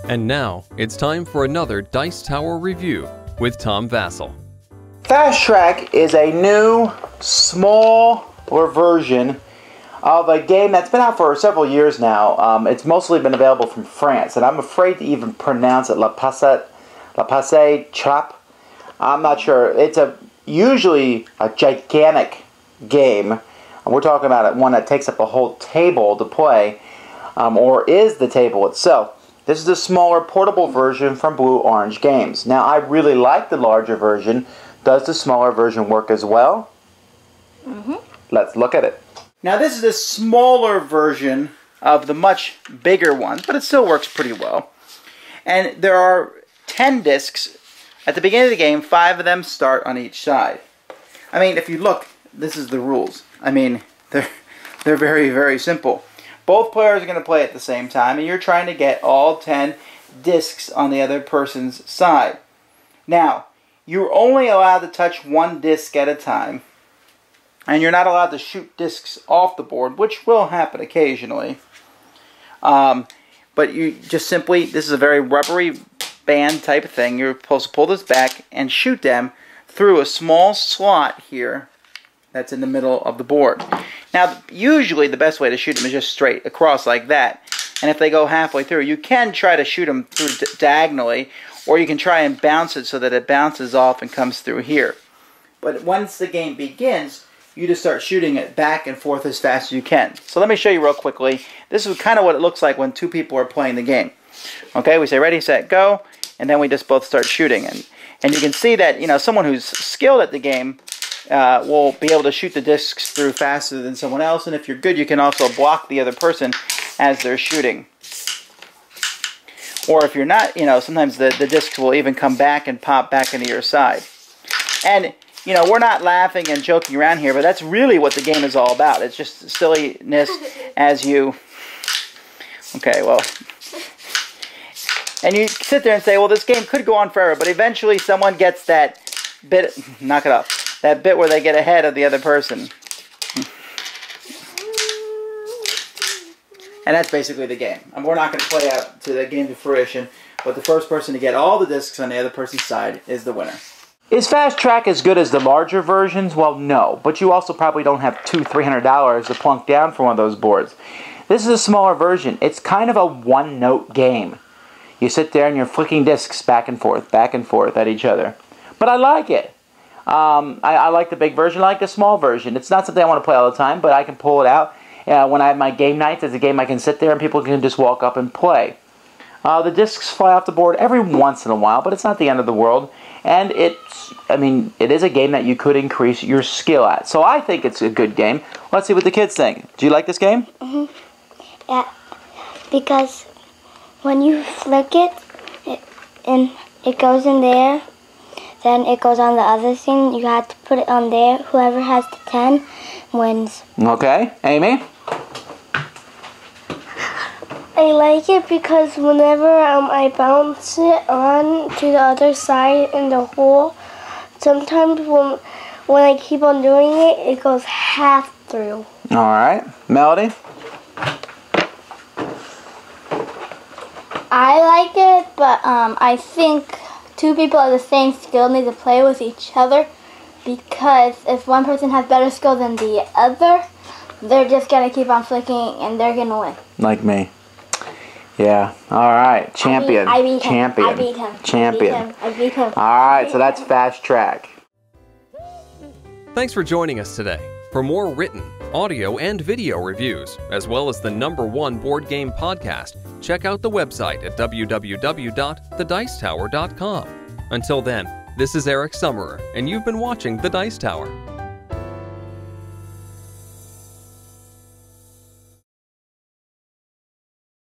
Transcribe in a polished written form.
And now, it's time for another Dice Tower review with Tom Vasel. Fastrack is a new, smaller version of a game that's been out for several years now. It's mostly been available from France, and I'm afraid to even pronounce it. La Passe Trap. I'm not sure. It's usually a gigantic game. And we're talking about one that takes up a whole table to play, or is the table itself. This is a smaller portable version from Blue Orange Games. Now, I really like the larger version. Does the smaller version work as well? Mm-hmm. Let's look at it. Now, this is a smaller version of the much bigger one, but it still works pretty well. And there are 10 discs. At the beginning of the game, 5 of them start on each side. I mean, if you look, this is the rules. I mean, they're very, very simple. Both players are going to play at the same time, and you're trying to get all 10 discs on the other person's side. Now, you're only allowed to touch one disc at a time, and you're not allowed to shoot discs off the board, which will happen occasionally. But you just simply, this is a very rubbery band type of thing. You're supposed to pull this back and shoot them through a small slot here that's in the middle of the board. Now, usually the best way to shoot them is just straight across like that. And if they go halfway through, you can try to shoot them through diagonally, or you can try and bounce it so that it bounces off and comes through here. But once the game begins, you just start shooting it back and forth as fast as you can. So let me show you real quickly. This is kind of what it looks like when two people are playing the game. Okay, we say ready, set, go, and then we just both start shooting. And you can see that, you know, someone who's skilled at the game will be able to shoot the discs through faster than someone else, and if you're good, you can also block the other person as they're shooting. Or if you're not, you know, sometimes the discs will even come back and pop back into your side. And, you know, we're not laughing and joking around here, but that's really what the game is all about. It's just silliness as you... Okay, well... And you sit there and say, well, this game could go on forever, but eventually someone gets that bit... Knock it off. That bit where they get ahead of the other person. And that's basically the game. And we're not going to play out to the game to fruition, but the first person to get all the discs on the other person's side is the winner. Is Fastrack as good as the larger versions? Well, no. But you also probably don't have $200-300 to plunk down for one of those boards. This is a smaller version. It's kind of a one-note game. You sit there and you're flicking discs back and forth at each other. But I like it. I like the big version. I like the small version. It's not something I want to play all the time, but I can pull it out. When I have my game nights, it's a game I can sit there and people can just walk up and play. The discs fly off the board every once in a while, but it's not the end of the world. And it is a game that you could increase your skill at. So I think it's a good game. Let's see what the kids think. Do you like this game? Mm-hmm. Yeah, because when you flick it and it goes in there, then it goes on the other thing. You have to put it on there. Whoever has the 10 wins. Okay. Amy? I like it because whenever I bounce it on to the other side in the hole, sometimes when I keep on doing it, it goes half through. Alright. Melody? I like it, but I think two people of the same skill need to play with each other, because if one person has better skill than the other, they're just going to keep on flicking and they're going to win. Like me. Yeah. Alright. Champion. I beat him. Champion. I beat him. Champion. I beat him. Alright, so that's Fastrack. Thanks for joining us today. For more written, audio, and video reviews, as well as the #1 board game podcast, check out the website at www.thedicetower.com. Until then, this is Eric Summerer, and you've been watching The Dice Tower.